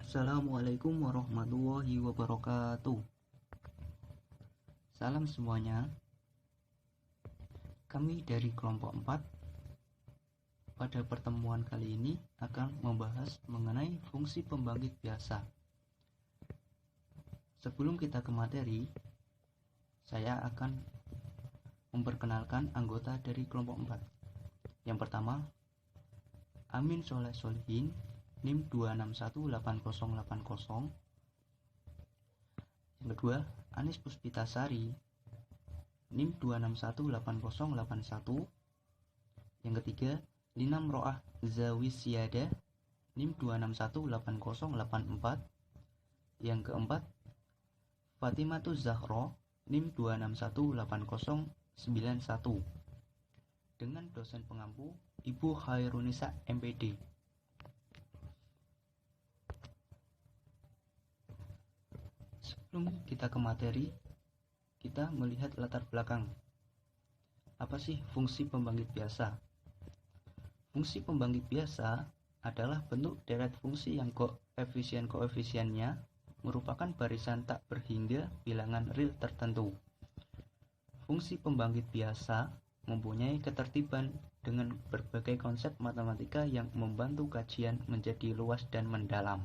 Assalamualaikum warahmatullahi wabarakatuh. Salam semuanya. Kami dari kelompok 4 pada pertemuan kali ini akan membahas mengenai fungsi pembangkit biasa. Sebelum kita ke materi, saya akan memperkenalkan anggota dari kelompok 4. Yang pertama, Amin Soleh Solihin, NIM 2618080. Yang kedua, Anis Puspitasari, NIM 2618081. Yang ketiga, Linam Roah Zawisyada, NIM 2618084. Yang keempat, Fatimatu Zahro, NIM 2618091. Dengan dosen pengampu Ibu Khairunisa MPD. Sebelum kita ke materi, kita melihat latar belakang. Apa sih fungsi pembangkit biasa? Fungsi pembangkit biasa adalah bentuk deret fungsi yang koefisien-koefisiennya merupakan barisan tak berhingga bilangan real tertentu. Fungsi pembangkit biasa mempunyai ketertiban dengan berbagai konsep matematika yang membantu kajian menjadi luas dan mendalam.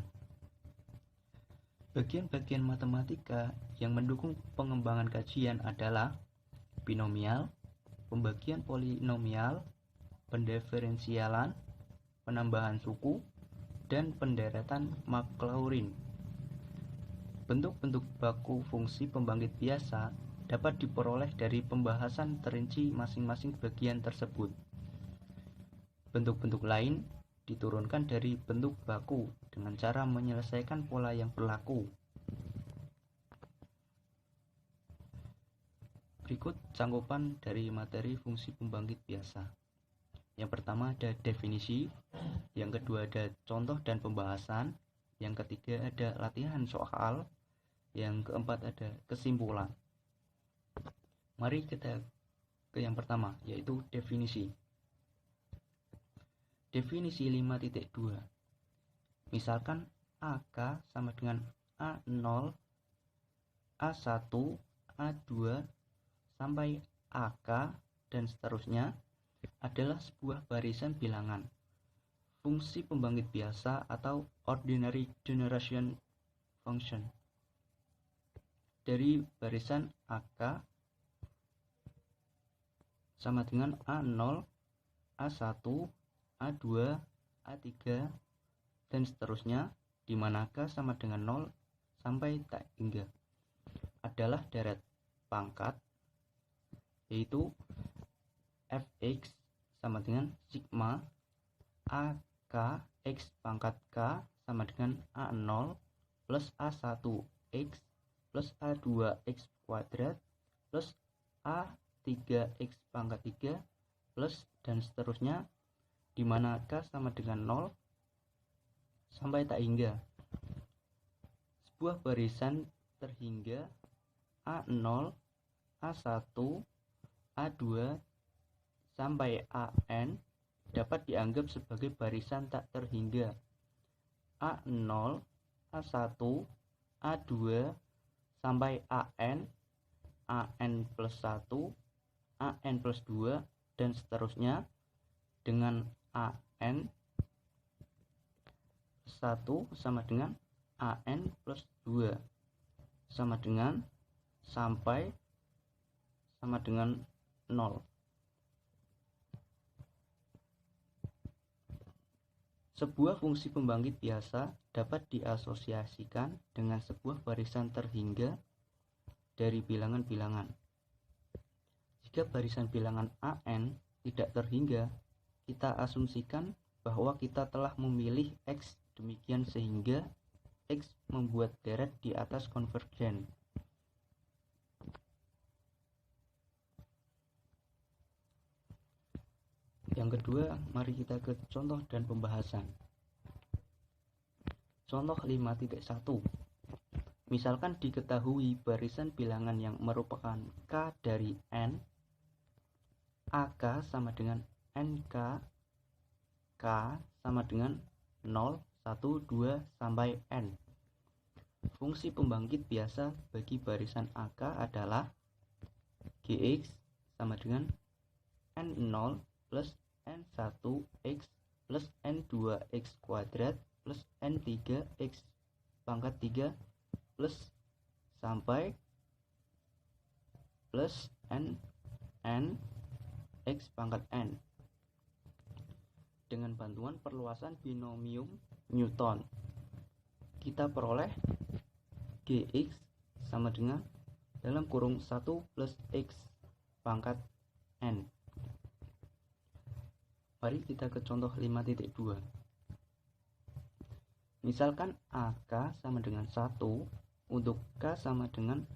Bagian-bagian matematika yang mendukung pengembangan kajian adalah binomial, pembagian polinomial, pendiferensialan, penambahan suku, dan penderetan Maclaurin. Bentuk-bentuk baku fungsi pembangkit biasa dapat diperoleh dari pembahasan terinci masing-masing bagian tersebut. Bentuk-bentuk lain diturunkan dari bentuk baku dengan cara menyelesaikan pola yang berlaku. Berikut cangkupan dari materi fungsi pembangkit biasa. Yang pertama ada definisi, yang kedua ada contoh dan pembahasan, yang ketiga ada latihan soal, yang keempat ada kesimpulan. Mari kita ke yang pertama, yaitu definisi. Definisi 5.2. Misalkan AK sama dengan A0, A1, A2, sampai AK dan seterusnya adalah sebuah barisan bilangan. Fungsi pembangkit biasa atau ordinary generation function. Dari barisan AK sama dengan A0, A1, A2, A3, dan seterusnya, di mana K sama dengan 0 sampai tak hingga adalah deret pangkat, yaitu Fx sama dengan sigma AK X pangkat K sama dengan A0 plus A1 X plus A2 X kuadrat plus A3 X pangkat 3 plus dan seterusnya, di mana K sama dengan 0 sampai tak hingga. Sebuah barisan terhingga A0, A1, A2 sampai AN dapat dianggap sebagai barisan tak terhingga. A0, A1, A2 sampai AN, AN plus 1, AN plus 2, dan seterusnya, dengan AN plus 1 sama dengan AN plus 2 sama dengan sampai sama dengan 0. Sebuah fungsi pembangkit biasa dapat diasosiasikan dengan sebuah barisan terhingga dari bilangan-bilangan. Jika barisan bilangan AN tidak terhingga, kita asumsikan bahwa kita telah memilih X demikian sehingga X membuat deret di atas konvergen. Yang kedua, mari kita ke contoh dan pembahasan. Contoh 5.1. Misalkan diketahui barisan bilangan yang merupakan K dari N, AK sama dengan NK, K sama dengan 0 1, 2, sampai N. Fungsi pembangkit biasa bagi barisan AK adalah Gx sama dengan N0 plus N1X plus N2X kuadrat plus N3X pangkat 3 plus sampai plus N X pangkat N dengan bantuan perluasan binomium Newton. Kita peroleh Gx sama dengan dalam kurung 1 plus X pangkat N. Mari kita ke contoh 5.2. Misalkan AK sama dengan 1 untuk K sama dengan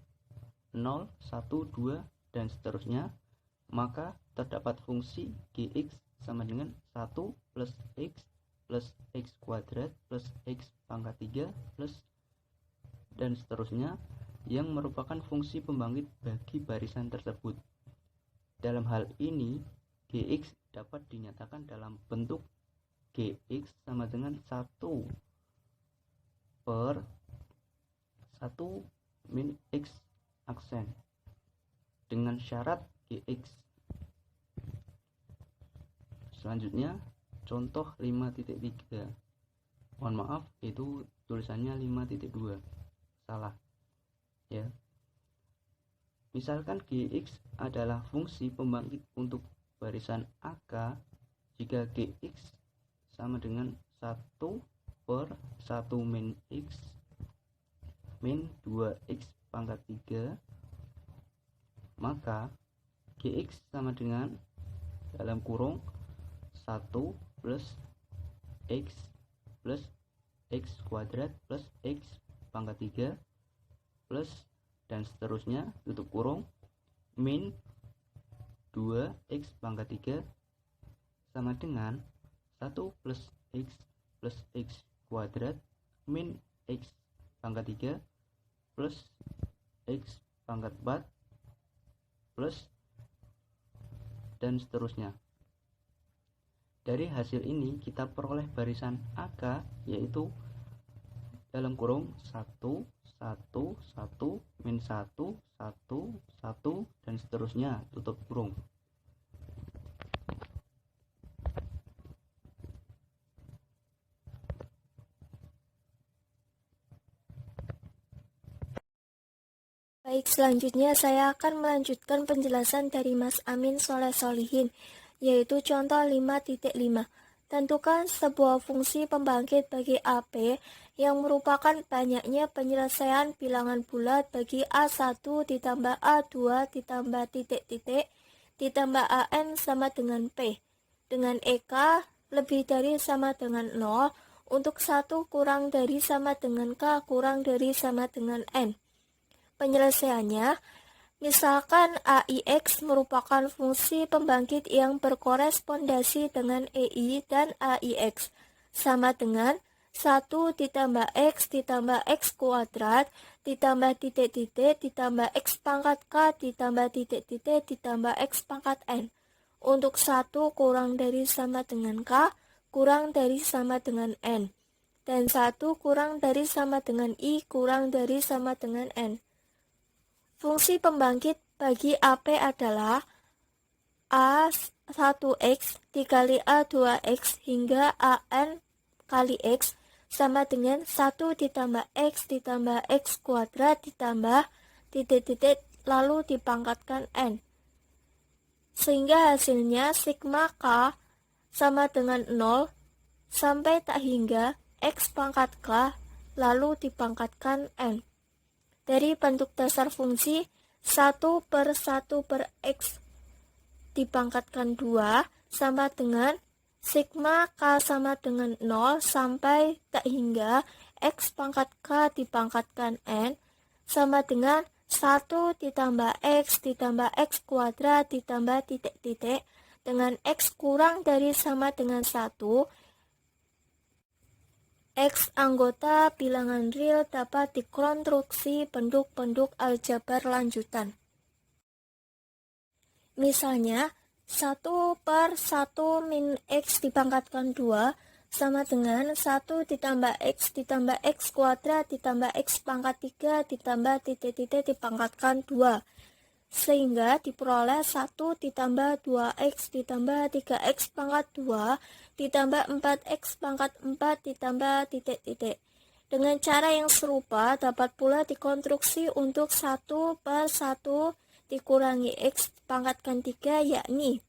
0, 1, 2, dan seterusnya, maka terdapat fungsi Gx sama dengan 1 plus X kuadrat plus X pangkat 3 plus dan seterusnya yang merupakan fungsi pembangkit bagi barisan tersebut. Dalam hal ini, Gx dapat dinyatakan dalam bentuk Gx sama dengan 1 per 1 min X aksen dengan syarat Gx. Selanjutnya, contoh 5.3. Mohon maaf, itu tulisannya 5.2. Salah. Ya. Misalkan Gx adalah fungsi pembangkit untuk barisan AK jika Gx sama dengan 1 per 1 min X min 2X pangkat 3, maka Gx sama dengan dalam kurung 1 plus X kuadrat plus X pangkat 3 plus dan seterusnya tutup kurung min 2X pangkat 3 sama dengan 1 plus X kuadrat min X pangkat 3 plus X pangkat 4 plus dan seterusnya. Dari hasil ini kita peroleh barisan AK yaitu dalam kurung 1, 1, 1, min 1, 1, 1, dan seterusnya tutup kurung. Baik, selanjutnya saya akan melanjutkan penjelasan dari Mas Amin Soleh Solihin, yaitu contoh 5.5. Tentukan sebuah fungsi pembangkit bagi AP yang merupakan banyaknya penyelesaian bilangan bulat bagi A1 ditambah A2 ditambah titik-titik ditambah AN sama dengan P, dengan EK lebih dari sama dengan 0 untuk 1 kurang dari sama dengan K kurang dari sama dengan N. Penyelesaiannya, misalkan AIX merupakan fungsi pembangkit yang berkorespondasi dengan EI dan AIX, sama dengan 1 ditambah X ditambah X kuadrat ditambah titik-titik ditambah X pangkat K ditambah titik-titik ditambah X pangkat N, untuk 1 kurang dari sama dengan K kurang dari sama dengan N, dan 1 kurang dari sama dengan I kurang dari sama dengan N. Fungsi pembangkit bagi AP adalah A1X dikali A2X hingga AN kali X sama dengan 1 ditambah X ditambah X kuadrat ditambah titik-titik lalu dipangkatkan N. Sehingga hasilnya sigma K sama dengan 0 sampai tak hingga X pangkat K lalu dipangkatkan N. Dari bentuk dasar fungsi 1 per 1 per X dipangkatkan 2 sama dengan sigma K sama dengan 0 sampai tak hingga X pangkat K dipangkatkan N sama dengan 1 ditambah X kuadrat ditambah titik-titik dengan X kurang dari sama dengan 1. X anggota bilangan real dapat dikonstruksi bentuk-bentuk aljabar lanjutan. Misalnya, 1 per 1 min X dipangkatkan 2 sama dengan 1 ditambah X ditambah X kuadrat ditambah X pangkat 3 ditambah titik-titik dipangkatkan 2. Sehingga diperoleh 1 ditambah 2X ditambah 3X pangkat 2 ditambah 4X pangkat 4 ditambah titik-titik. Dengan cara yang serupa dapat pula dikonstruksi untuk 1/1 dikurangi X pangkatkan 3, yakni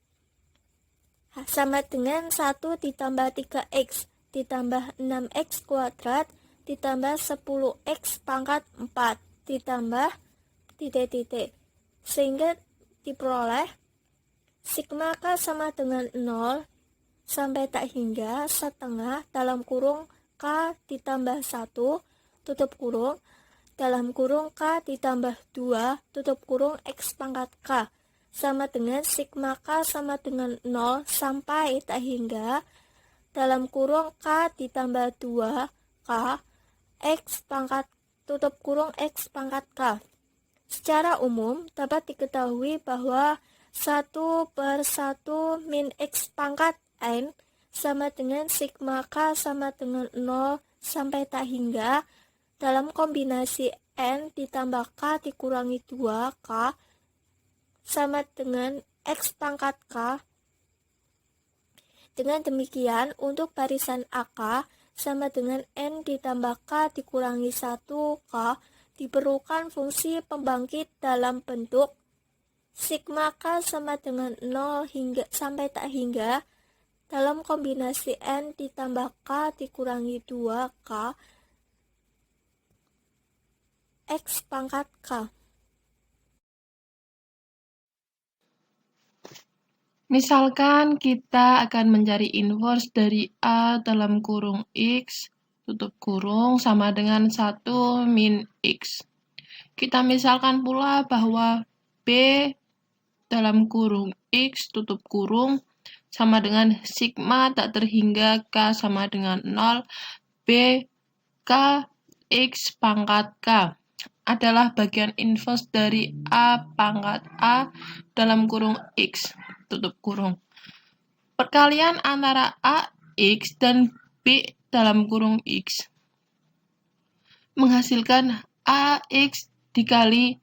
sama dengan 1 ditambah 3X ditambah 6X kuadrat ditambah 10X pangkat 4 ditambah titik-titik. Sehingga diperoleh sigma K sama dengan 0 sampai tak hingga setengah dalam kurung K ditambah 1 tutup kurung dalam kurung K ditambah 2 tutup kurung X pangkat K sama dengan sigma K sama dengan 0 sampai tak hingga dalam kurung K ditambah 2 K X pangkat tutup kurung X pangkat K. Secara umum dapat diketahui bahwa 1/1 min X pangkat N sama dengan sigma K sama dengan 0 sampai tak hingga dalam kombinasi N ditambah K dikurangi 2K sama dengan X pangkat K. Dengan demikian, untuk barisan AK sama dengan N ditambah K dikurangi 1K diperlukan fungsi pembangkit dalam bentuk sigma K sama dengan 0 hingga sampai tak hingga dalam kombinasi N ditambah K dikurangi 2K X pangkat K. Misalkan kita akan mencari inverse dari A dalam kurung X tutup kurung sama dengan 1 min X. Kita misalkan pula bahwa B dalam kurung X tutup kurung sama dengan sigma tak terhingga K sama dengan 0 B K X pangkat K adalah bagian inverse dari A pangkat A dalam kurung X tutup kurung. Perkalian antara AX dan B dalam kurung X menghasilkan AX dikali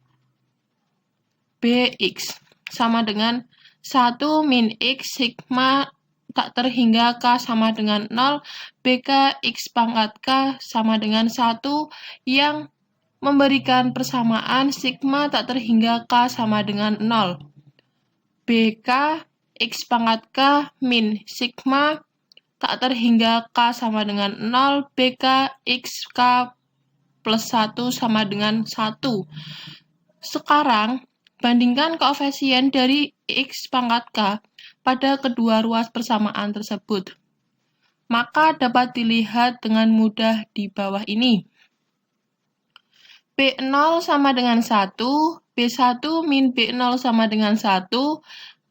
BX sama dengan 1 min X sigma tak terhingga K sama dengan 0 BK X pangkat K sama dengan 1 yang memberikan persamaan sigma tak terhingga K sama dengan 0. BK X pangkat K min sigma tak terhingga K sama dengan 0 BK X K plus 1 sama dengan 1. Sekarang, bandingkan koefisien dari X pangkat K pada kedua ruas persamaan tersebut. Maka dapat dilihat dengan mudah di bawah ini. B0 sama dengan 1, B1 min B0 sama dengan 1,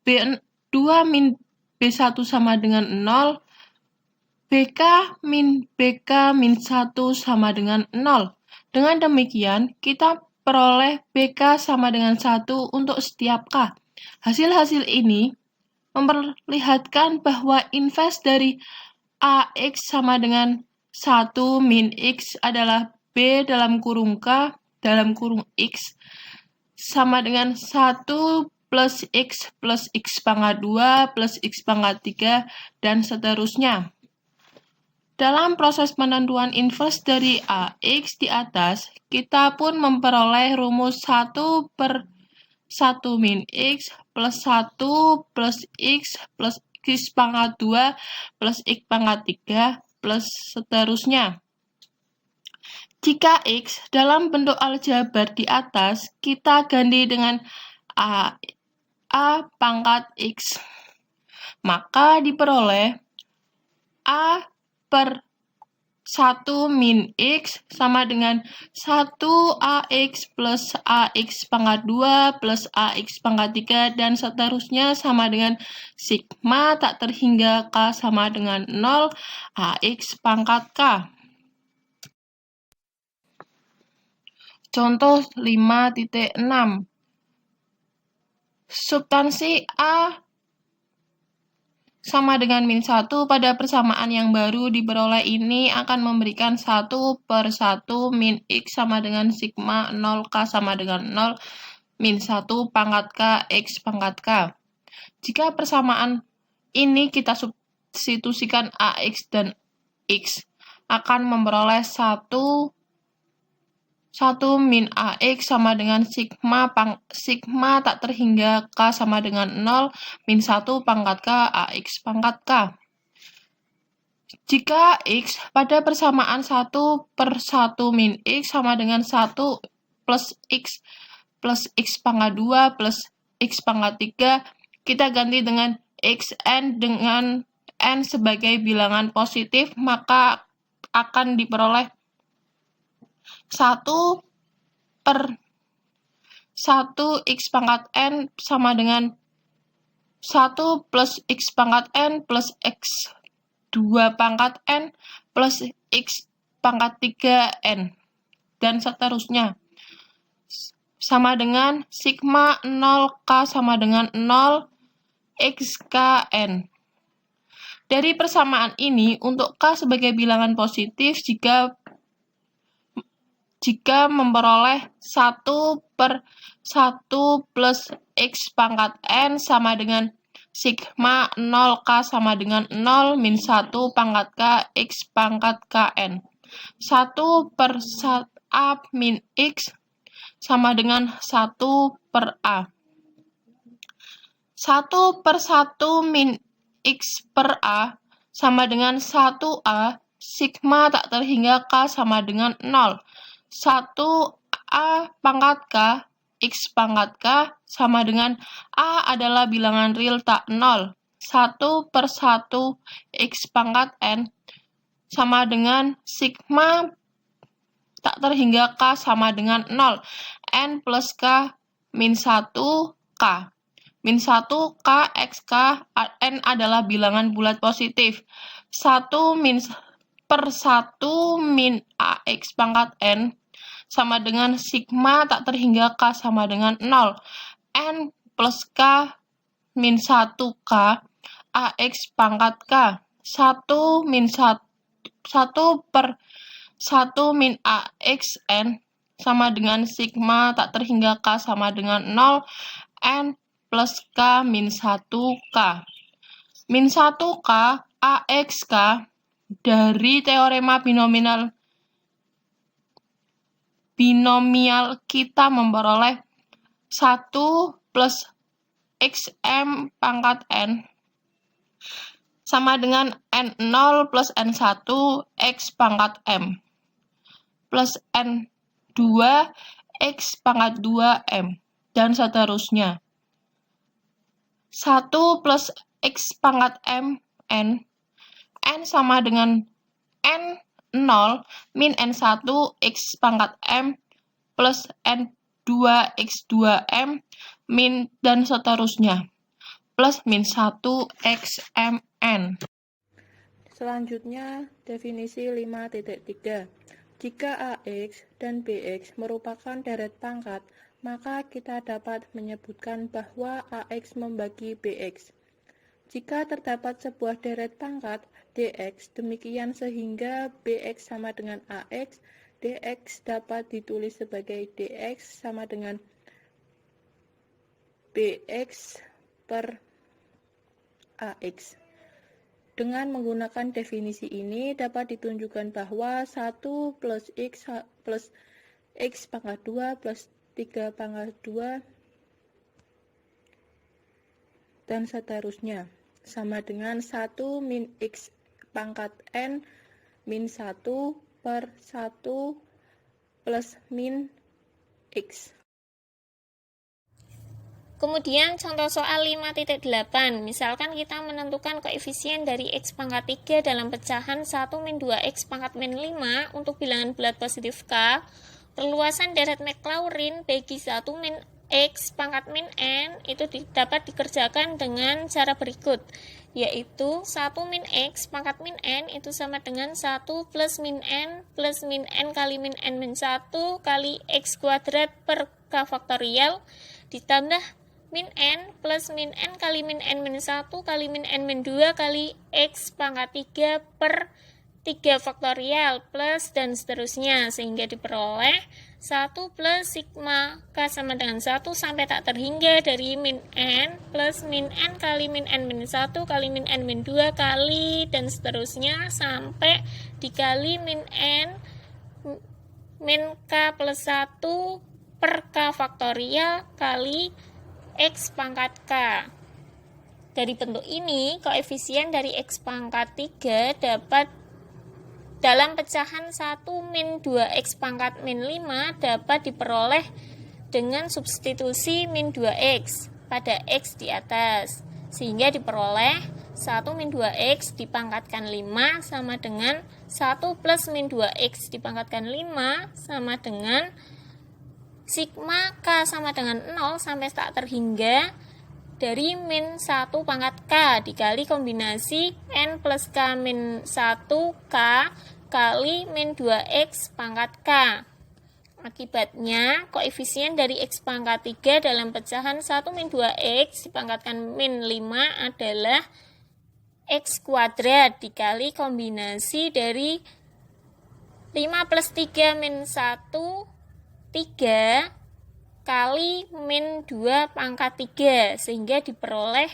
B2 min B1 sama dengan 0, BK min BK min 1 sama dengan 0. Dengan demikian, kita peroleh BK sama dengan 1 untuk setiap K. Hasil-hasil ini memperlihatkan bahwa inverse dari AX sama dengan 1 min X adalah B dalam kurung K dalam kurung X sama dengan 1 plus X pangkat 2 plus X pangkat 3 dan seterusnya. Dalam proses penentuan inverse dari AX di atas, kita pun memperoleh rumus 1/1 min X plus 1 plus X pangkat 2 plus X pangkat 3 plus seterusnya. Jika X dalam bentuk aljabar di atas, kita ganti dengan A pangkat X. Maka diperoleh A per 1 min X sama dengan 1 AX plus AX pangkat 2 plus AX pangkat 3 dan seterusnya sama dengan sigma tak terhingga K sama dengan 0 AX pangkat K. Contoh 5.6. Substansi A sama dengan min 1 pada persamaan yang baru diperoleh ini akan memberikan 1 per 1 min X sama dengan sigma 0K sama dengan 0 min 1 pangkat K X pangkat K. Jika persamaan ini kita substitusikan AX dan X akan memperoleh 1 min AX sama dengan sigma tak terhingga K sama dengan 0 min 1 pangkat K AX pangkat K. Jika X pada persamaan 1 per 1 min X sama dengan 1 plus X pangkat 2 plus X pangkat 3, kita ganti dengan Xn dengan N sebagai bilangan positif, maka akan diperoleh 1 per 1 X pangkat N sama dengan 1 plus X pangkat N plus X 2 pangkat N plus X pangkat 3 N, dan seterusnya. Sama dengan sigma 0K sama dengan 0 XKN. Dari persamaan ini, untuk K sebagai bilangan positif, jika memperoleh 1 per 1 plus X pangkat N sama dengan sigma 0K sama dengan 0 min 1 pangkat K X pangkat KN. 1 per A min X sama dengan 1 per A. 1 per 1 min X per A sama dengan 1A, sigma tak terhingga K sama dengan 0. 1A pangkat K, X pangkat K, sama dengan A adalah bilangan real tak 0. 1 per 1 X pangkat N, sama dengan sigma tak terhingga K sama dengan 0. N plus K min 1 K. Min 1 K X K, N adalah bilangan bulat positif. 1 per 1 min AX pangkat N, sama dengan sigma tak terhingga K sama dengan 0. N plus K min 1 K AX pangkat K. 1 per 1 min AX N sama dengan sigma tak terhingga K sama dengan 0. N plus K min 1 K. Min 1 K AX K dari teorema binomial kita memperoleh 1 plus XM pangkat N sama dengan N0 plus N1 X pangkat M plus N2 X pangkat 2 M, dan seterusnya. 1 plus X pangkat M N sama dengan N0 min N1 X pangkat M plus N2 X2 M min dan seterusnya plus min 1 XMN. Selanjutnya, definisi 5.3. Jika AX dan BX merupakan deret pangkat, maka kita dapat menyebutkan bahwa AX membagi BX. Jika terdapat sebuah deret pangkat DX demikian sehingga BX sama dengan AX, DX dapat ditulis sebagai DX sama dengan BX per AX. Dengan menggunakan definisi ini dapat ditunjukkan bahwa 1 plus X pangkat 2 plus 3 pangkat 2 dan seterusnya sama dengan 1 min X pangkat N min 1 per 1 plus min X. Kemudian contoh soal 5.8, misalkan kita menentukan koefisien dari X pangkat 3 dalam pecahan 1 min 2X pangkat min 5 untuk bilangan bulat positif K. Perluasan deret Maclaurin bagi 1 min X pangkat min N itu dapat dikerjakan dengan cara berikut, yaitu 1 min X pangkat min N itu sama dengan 1 plus min N kali min N min 1 kali X kuadrat per K faktorial ditambah min n plus min n kali min n min 1 kali min n min 2 kali x pangkat 3 per 3 faktorial plus dan seterusnya, sehingga diperoleh 1 plus sigma k sama dengan 1 sampai tak terhingga dari min n plus min n kali min n min 1 kali min n min 2 kali dan seterusnya sampai dikali min n min k plus 1 per k faktorial kali x pangkat k. Dari bentuk ini, koefisien dari x pangkat 3 dapat dalam pecahan 1 min 2x pangkat min 5 dapat diperoleh dengan substitusi min 2x pada x di atas, sehingga diperoleh 1 min 2x dipangkatkan 5 sama dengan 1 plus min 2x dipangkatkan 5 sama dengan sigma k sama dengan 0 sampai tak terhingga dari min 1 pangkat k dikali kombinasi n plus k min 1 k kali min 2x pangkat k. Akibatnya, koefisien dari x pangkat 3 dalam pecahan 1 min 2x dipangkatkan min 5 adalah x kuadrat dikali kombinasi dari 5 plus 3 min 1 3 kali min 2 pangkat 3, sehingga diperoleh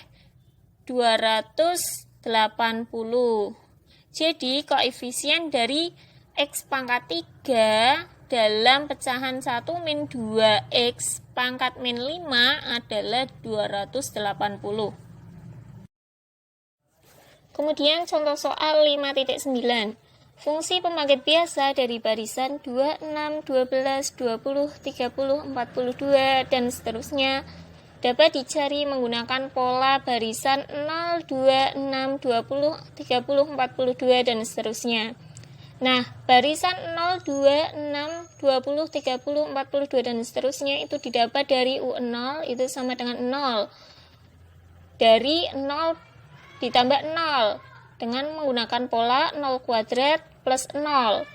280. Jadi koefisien dari x pangkat 3 dalam pecahan 1 min 2x pangkat min 5 adalah 280. Kemudian contoh soal 5.9. Fungsi pembangkit biasa dari barisan 2, 6, 12, 20, 30, 42, dan seterusnya dapat dicari menggunakan pola barisan 0, 2, 6, 20, 30, 42, dan seterusnya. Nah, barisan 0, 2, 6, 20, 30, 42, dan seterusnya itu didapat dari U0 itu sama dengan 0. Dari 0 ditambah 0 dengan menggunakan pola 0 kuadrat plus 0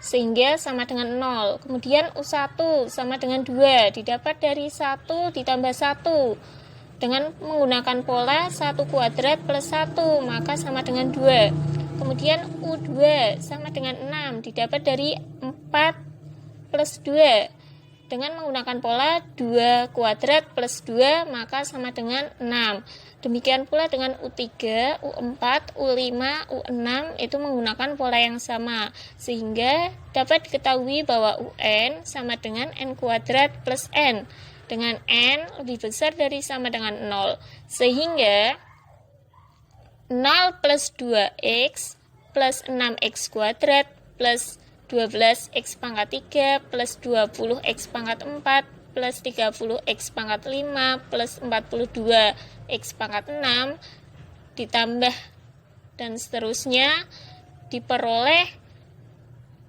sehingga sama dengan 0. Kemudian U1 sama dengan 2 didapat dari 1 ditambah 1 dengan menggunakan pola 1 kuadrat plus 1 maka sama dengan 2. Kemudian U2 sama dengan 6 didapat dari 4 plus 2 dengan menggunakan pola 2 kuadrat plus 2 maka sama dengan 6. Demikian pula dengan U3, U4, U5, U6 itu menggunakan pola yang sama, sehingga dapat diketahui bahwa UN sama dengan N kuadrat plus N, dengan N lebih besar dari sama dengan 0, sehingga 0 plus 2x plus 6x kuadrat plus 12x pangkat 3 plus 20x pangkat 4 plus 30x pangkat 5 plus 42x pangkat 6 ditambah dan seterusnya diperoleh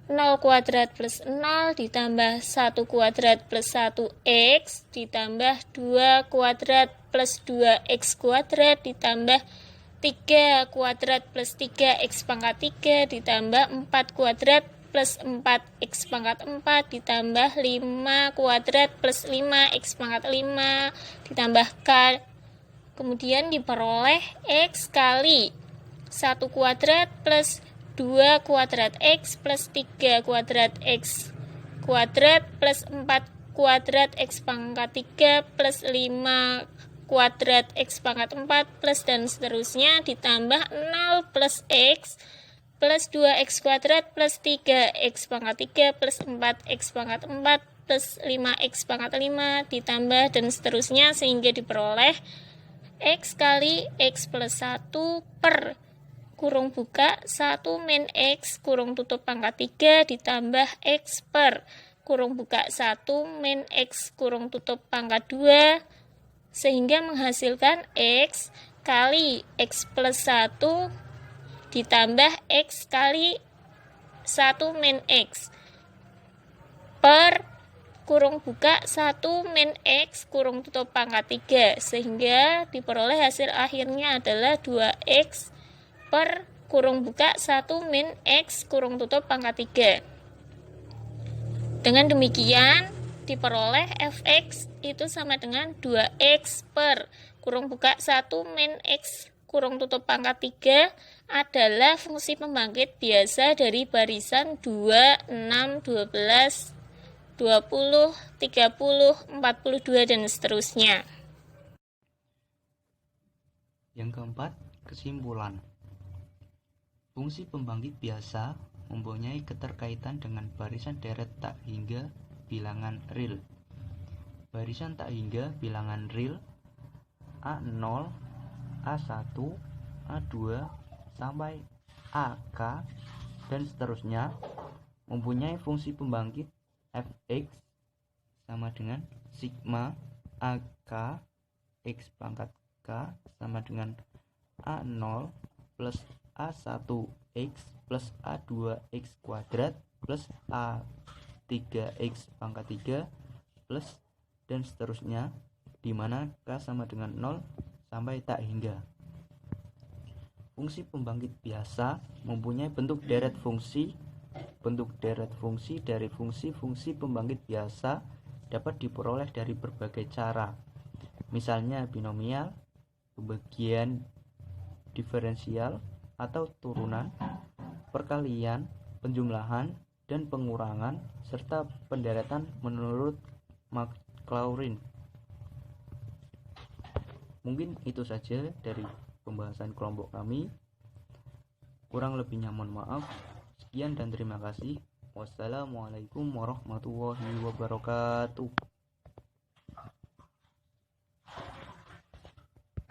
0 kuadrat plus 0 ditambah 1 kuadrat plus 1x ditambah 2 kuadrat plus 2x kuadrat ditambah 3 kuadrat plus 3x pangkat 3 ditambah 4 kuadrat plus 4x pangkat 4 ditambah 5 kuadrat plus 5x pangkat 5 ditambah k. Kemudian diperoleh x kali 1 kuadrat plus 2 kuadrat x plus 3 kuadrat x kuadrat plus 4 kuadrat x pangkat 3 plus 5 kuadrat x pangkat 4 plus dan seterusnya ditambah 0 plus x plus 2x kuadrat plus 3x pangkat 3 plus 4x pangkat 4 plus 5x pangkat 5 ditambah dan seterusnya sehingga diperoleh x kali x plus 1 per kurung buka 1 min x kurung tutup pangkat 3 ditambah x per kurung buka 1 min x kurung tutup pangkat 2 sehingga menghasilkan x kali x plus 1 ditambah x kali 1 min x per kurung buka 1 min x kurung tutup pangkat 3 sehingga diperoleh hasil akhirnya adalah 2x per kurung buka 1 min x kurung tutup pangkat 3. Dengan demikian diperoleh fx itu sama dengan 2x per kurung buka 1 min x kurung tutup pangkat 3 adalah fungsi pembangkit biasa dari barisan 2, 6, 12, 20, 30, 42, dan seterusnya. Yang keempat, kesimpulan. Fungsi pembangkit biasa mempunyai keterkaitan dengan barisan deret tak hingga bilangan real. Barisan tak hingga bilangan real A0, A1, A2, sampai AK, dan seterusnya mempunyai fungsi pembangkit fx sama dengan sigma AK x pangkat K sama dengan A0 plus A1x plus A2x kuadrat plus A3x pangkat 3 plus dan seterusnya, di mana K sama dengan 0 sampai tak hingga. Fungsi pembangkit biasa mempunyai bentuk deret fungsi. Bentuk deret fungsi dari fungsi-fungsi pembangkit biasa dapat diperoleh dari berbagai cara. Misalnya binomial, pembagian diferensial atau turunan, perkalian, penjumlahan, dan pengurangan, serta penderetan menurut Maclaurin. Mungkin itu saja dari pembahasan kelompok kami. Kurang lebihnya mohon maaf. Sekian dan terima kasih. Wassalamualaikum warahmatullahi wabarakatuh.